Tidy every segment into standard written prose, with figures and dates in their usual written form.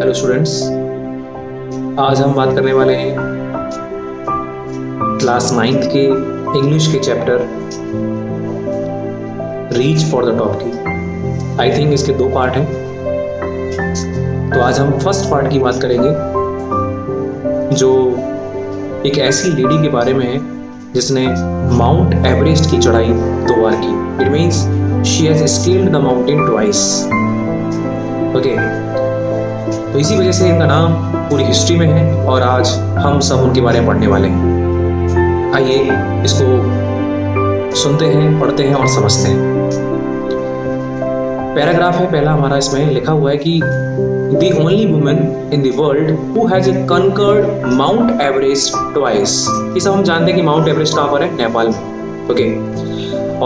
Hello students, आज हम बात करने वाले हैं क्लास 9th के इंग्लिश के chapter reach for the top की। आई थिंक इसके 2 पार्ट हैं, तो आज हम फर्स्ट पार्ट की बात करेंगे जो एक ऐसी लेडी के बारे में है जिसने माउंट एवरेस्ट की चढ़ाई 2 बार की। It means she has scaled the mountain twice. Okay, तो इसी वजह से इनका नाम पूरी हिस्ट्री में है और आज हम सब उनके बारे में पढ़ने वाले हैं। आइए इसको सुनते हैं, पढ़ते हैं और समझते हैं। पैराग्राफ है पहला हमारा, इसमें लिखा हुआ है कि The only woman in the world who has conquered Mount Everest twice। ये सब हम जानते हैं कि माउंट एवरेस्ट कहाँ पर है, नेपाल में। ओके,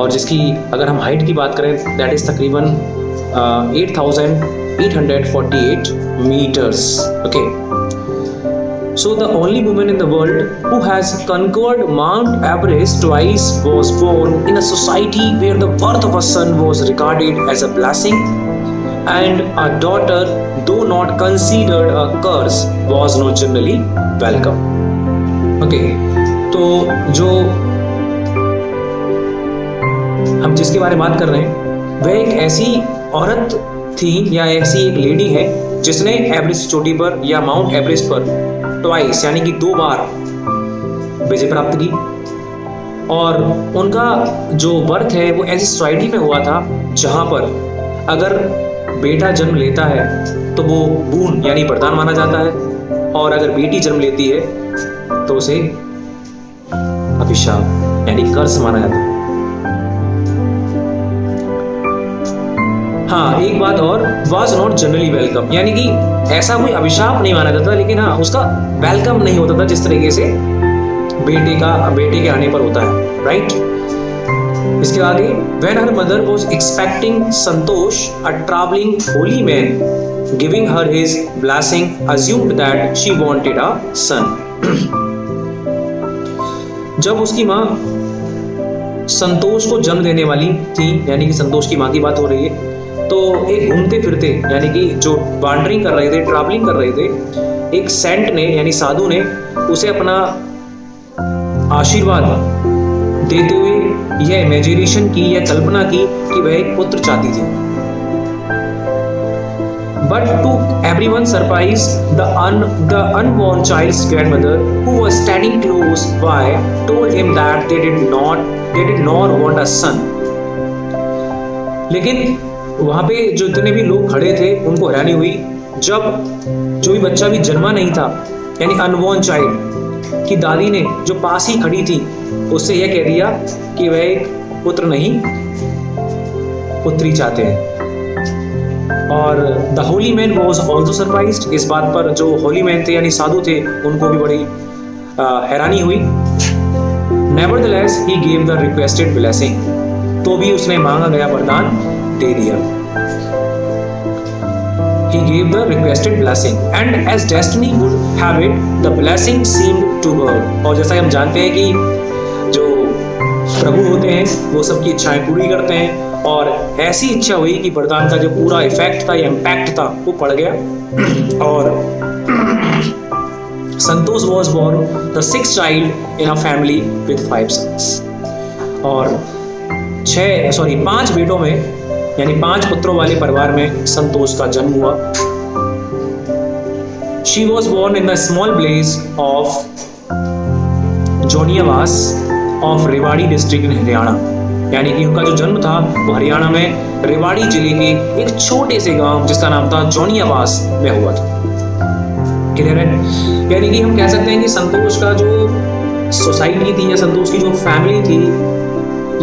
और जिसकी अगर हम हाइट की बात करें दैट इज तकरीबन 8,848 meters। Okay, so the only woman in the world who has conquered Mount Everest twice was born in a society where the birth of a son was regarded as a blessing and a daughter, though not considered a curse, was not generally welcome। Okay, तो जो हम जिसके बारे में बात कर रहे हैं वह एक ऐसी औरत थी या ऐसी एक लेडी है जिसने एवरेस्ट चोटी पर या माउंट एवरेस्ट पर ट्वाइस यानी कि 2 बार विजय प्राप्त की। और उनका जो बर्थ है वो ऐसी सोसाइटी में हुआ था जहां पर अगर बेटा जन्म लेता है तो वो बून यानी वरदान माना जाता है, और अगर बेटी जन्म लेती है तो उसे अभिशाप यानी कर्स माना जाता है। हाँ, एक बात और, was not generally welcome, यानी कि ऐसा कोई अभिशाप नहीं माना जाता, लेकिन हाँ उसका वेलकम नहीं होता था जिस तरीके से बेटे के आने पर होता है, राइट। इसके आगे when her mother was expecting Santosh, a traveling holy man, giving her his blessing, assumed that she wanted a son। जब उसकी माँ संतोष को जन्म देने वाली थी, यानी कि संतोष की माँ की बात हो रही है, तो एक घूमते फिरते यानी कि जो वांडरिंग कर रहे थे, ट्रैवलिंग कर रहे थे, एक सेंट ने यानी साधु ने उसे अपना आशीर्वाद देते हुए यह इमेजिनेशन की या कल्पना की कि वह एक पुत्र चाहती थी। But to everyone's surprise, the unborn child's grandmother, who was standing close by, told him that they did not want a son। लेकिन वहां पे जो इतने भी लोग खड़े थे उनको हैरानी हुई जब जो भी बच्चा भी जन्मा नहीं था यानी अनबॉर्न चाइल्ड की दादी ने जो पास ही खड़ी थी उससे यह कह दिया कि वह एक पुत्र नहीं पुत्री चाहते हैं। और the Holi man was also surprised. इस बात पर जो होली मैन थे यानी साधु थे उनको भी बड़ी हैरानी हुई। Nevertheless he gave the requested blessing, तो भी उसने मांगा गया वरदान दे दिया। He gave the requested blessing and as destiny would have it, the blessing seemed to work। और जैसा कि हम जानते हैं कि जो प्रभु होते हैं वो सबकी इच्छाएं पूरी करते हैं, और ऐसी इच्छा हुई कि वरदान का जो पूरा इफेक्ट था या इम्पैक्ट था वो पड़ गया। और संतोष was born the 6th child in a family with 5 sons। और 5 बेटों में यानी 5 पुत्रों वाले परिवार में संतोष का जन्म हुआ। She was born in the small village of जोनियावास of Rewari district in Haryana, यानी कि उनका जो जन्म था वो हरियाणा में रेवाड़ी जिले के एक छोटे से गांव जिसका नाम था जोनियावास में हुआ था। क्लियर है? यानी कि हम कह सकते हैं कि संतोष का जो सोसाइटी थी या संतोष की जो फैमिली थी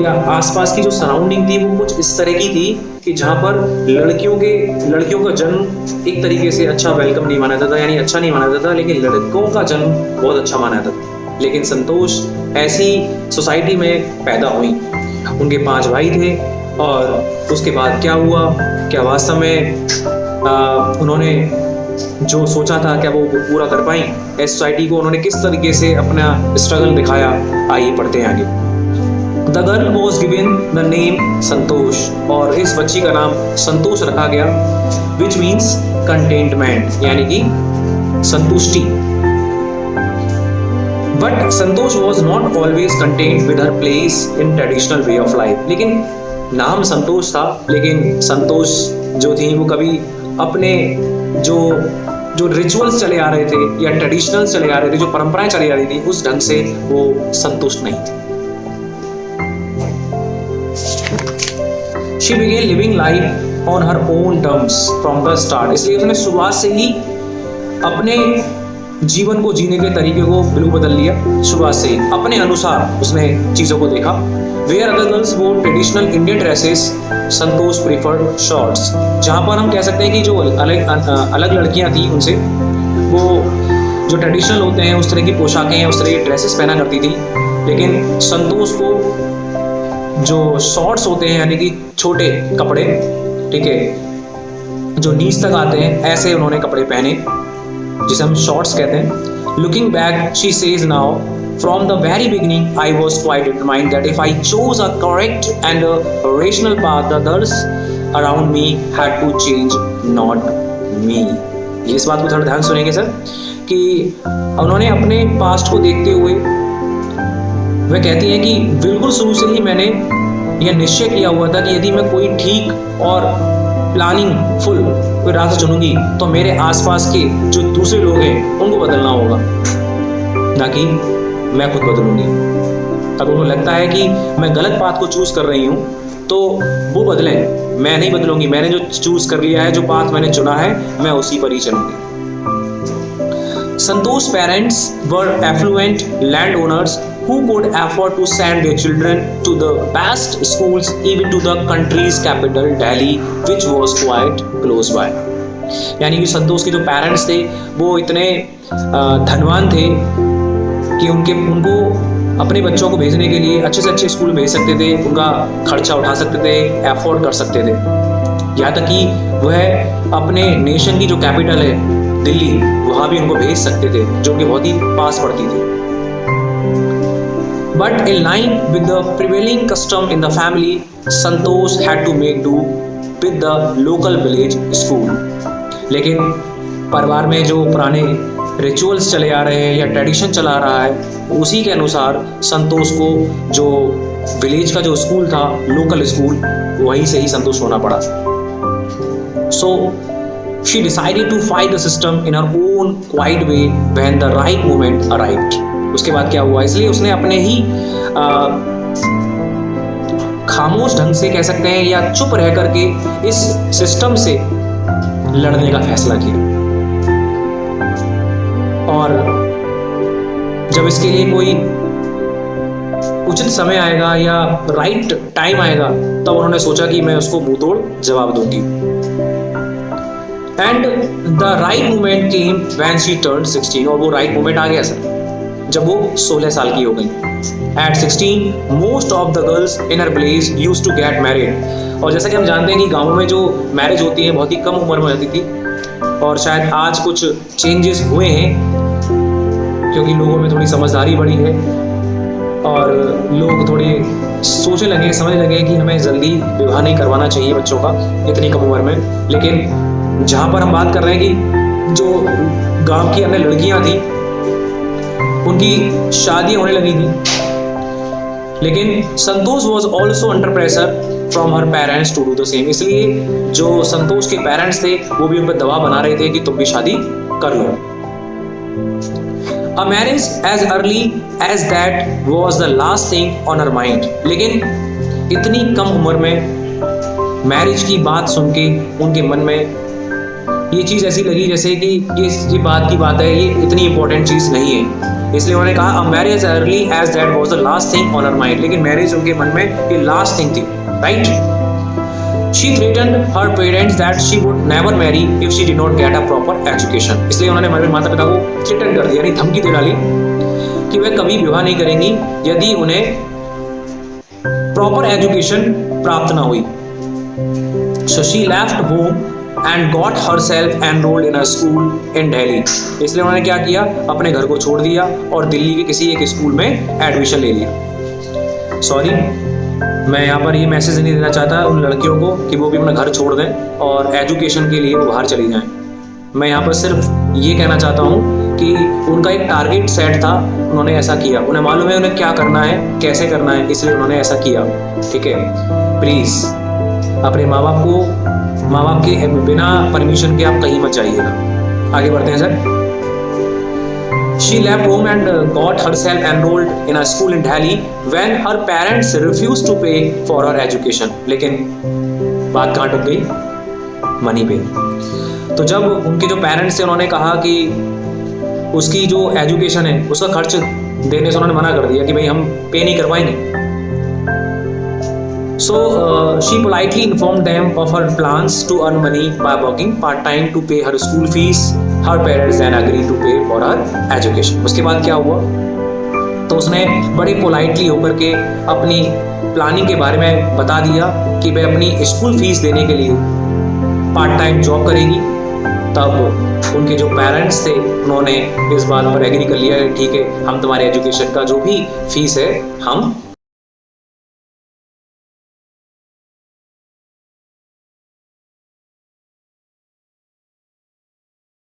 या आसपास की जो सराउंडिंग थी वो कुछ इस तरह की थी कि जहाँ पर लड़कियों का जन्म एक तरीके से अच्छा वेलकम नहीं माना जाता, यानी अच्छा नहीं माना जाता, लेकिन लड़कों का जन्म बहुत अच्छा माना जाता। लेकिन संतोष ऐसी सोसाइटी में पैदा हुई। उनके 5 भाई थे, और उसके बाद क्या हुआ, क्या वास्तव में उन्होंने जो सोचा था क्या वो पूरा कर पाई? इस सोसाइटी को उन्होंने किस तरीके से अपना स्ट्रगल दिखाया, आइए पढ़ते हैं आगे। The girl was given the name संतोष, और इस बच्ची का नाम संतोष रखा गया, which means कंटेंटमेंट यानी कि संतुष्टि। But Santosh was not always content with her place in traditional way of life. लेकिन नाम संतोष था, लेकिन संतोष जो थी वो कभी अपने जो रिचुअल्स चले आ रहे थे या ट्रेडिशनल्स चले आ रहे थे, जो परंपराएं चली आ रही थी, उस ढंग से वो संतुष्ट नहीं थी। She began living life on her own terms from the start। इसलिए उसने शुरुआत से ही अपने जीवन को जीने के तरीके को बिल्कुल बदल लिया। शुरुआत से ही अपने अनुसार उसने चीज़ों को देखा। Where other girls wore traditional Indian dresses, Santosh preferred shorts। जहाँ पर हम कह सकते हैं कि जो अलग लड़कियाँ थी उनसे, वो जो ट्रेडिशनल होते हैं उस तरह की पोशाकें, उस तरह की ड्रेसेस पहना करती थी, लेकिन संतोष को जो शॉर्ट्स होते हैं यानी कि छोटे कपड़े, ठीक है, जो नीज तक आते हैं, ऐसे उन्होंने कपड़े पहने जिसे हम शॉर्ट्स कहते हैं। Looking back she says now, from the very beginning I was quite determined that if I chose a correct and rational path, the others around me had to change, not me. इस बात को थोड़ा ध्यान सुनेंगे sir, कि उन्होंने अपने past को देखते हुए वह कहती है कि बिल्कुल शुरू से ही मैंने यह निश्चय किया हुआ था कि यदि मैं कोई ठीक और प्लानिंग फुल कोई रास्ता चुनूंगी तो मेरे आसपास के जो दूसरे लोग हैं उनको बदलना होगा, ना कि मैं खुद बदलूंगी। अगर उनको लगता है कि मैं गलत पाथ को चूज कर रही हूँ तो वो बदलें, मैं नहीं बदलूंगी। मैंने जो चूज कर लिया है, जो पाथ मैंने चुना है, मैं उसी पर ही चलूंगी। Santosh's parents were affluent landowners who could afford to send their children to the best schools, even to the country's capital Delhi, which was quite close by। यानी कि संतोष के जो पेरेंट्स थे वो इतने धनवान थे कि उनको अपने बच्चों को भेजने के लिए अच्छे से अच्छे स्कूल भेज सकते थे, उनका खर्चा उठा सकते थे, एफोर्ड कर सकते थे। यहाँ तक कि वह अपने नेशन की जो कैपिटल है दिल्ली, वहां भी उनको भेज सकते थे, जो कि बहुत ही पास पड़ती थी। But in line with the prevailing custom in the family, Santosh had to make do with the local village school. लेकिन परिवार में जो पुराने रिचुअल्स चले आ रहे हैं या ट्रेडिशन चला आ रहा है, उसी के अनुसार संतोष को जो विलेज का जो स्कूल था, लोकल स्कूल, वहीं से ही संतोष होना पड़ा। सो she decided to fight the system in her own quiet way when the right moment arrived। उसके बाद क्या हुआ, इसलिए उसने अपने ही खामोश ढंग से कह सकते हैं या चुप रह करके इस सिस्टम से लड़ने का फैसला किया। और जब इसके लिए कोई उचित समय आएगा या राइट टाइम आएगा, तब उन्होंने सोचा कि मैं उसको मुंहतोड़ जवाब दूंगी। And the right moment came when she turned 16। और वो राइट मोमेंट आ गया सर जब वो 16 साल की हो गई। At 16 most of the girls in her village used to get married. और जैसा कि हम जानते हैं कि गाँवों में जो मैरिज होती है बहुत ही कम उम्र में होती थी, और शायद आज कुछ चेंजेस हुए हैं क्योंकि लोगों में थोड़ी समझदारी बढ़ी है और लोग थोड़े सोचने लगे, समझने लगे कि हमें जल्दी विवाह नहीं करवाना चाहिए बच्चों का इतनी कम उम्र में। लेकिन जहाँ पर हम बात कर रहे हैं कि जो गांव की अन्य लड़कियां थी उनकी शादियां होने लगी थी, लेकिन Santosh was also under pressure from her parents to do the same. इसलिए जो संतोष के पेरेंट्स थे वो भी उन पर दबाव बना रहे थे कि तुम भी शादी कर लो। A marriage as early as that was the last thing on her mind। लेकिन इतनी कम उम्र में मैरिज की बात सुन के उनके मन में ये चीज़ ऐसी लगी जैसे कि ये बात की बात है, ये इतनी इंपॉर्टेंट चीज़ नहीं है। इसलिए उन्होंने कहा a marriage as early as that was the last thing on her mind। लेकिन मैरिज उनके मन में ये लास्ट थिंग थी, right. She threatened her parents that she would never marry if she did not get a proper education। इसलिए उन्होंने हमारे माता पिता को थ्रेटन कर दिया, यानी धमकी दे डाली कि वह कभी विवाह नहीं करेंगी यदि उन्हें प्रॉपर एजुकेशन प्राप्त ना हुई। So she left home and got herself enrolled in a school in Delhi। इसलिए उन्होंने क्या किया, अपने घर को छोड़ दिया और दिल्ली के किसी एक स्कूल में एडमिशन ले लिया। सॉरी, मैं यहाँ पर ये मैसेज नहीं देना चाहता उन लड़कियों को कि वो भी अपना घर छोड़ दें और एजुकेशन के लिए वो बाहर चली जाएं। मैं यहाँ पर सिर्फ ये कहना चाहता हूँ कि उनका एक टारगेट सेट था, उन्होंने ऐसा किया, उन्हें मालूम है उन्हें क्या करना है, कैसे करना है, इसलिए उन्होंने ऐसा किया। ठीक है, प्लीज़ अपने माँ बाप के बिना परमिशन के आप कहीं मत जाइएगा। आगे बढ़ते हैं sir. She left home and got herself enrolled in a school in Delhi when her parents refused to pay for her education. लेकिन बात कहाँ टूट गई? मनी पे। तो जब उनके जो पेरेंट्स थे उन्होंने कहा कि उसकी जो एजुकेशन है उसका खर्च देने से उन्होंने मना कर दिया कि भाई हम पे नहीं कर पाएंगे। So she politely informed them of her plans to earn money by working part-time to pay her school fees. Her parents then agreed to pay for her education. उसके बाद क्या हुआ? तो उसने बड़े पोलाइटली होकर के अपनी प्लानिंग के बारे में बता दिया कि वह अपनी स्कूल फीस देने के लिए पार्ट टाइम जॉब करेगी। तब उनके जो पेरेंट्स थे उन्होंने इस बात पर एग्री कर लिया, ठीक है हम तुम्हारे एजुकेशन का जो भी फीस है हम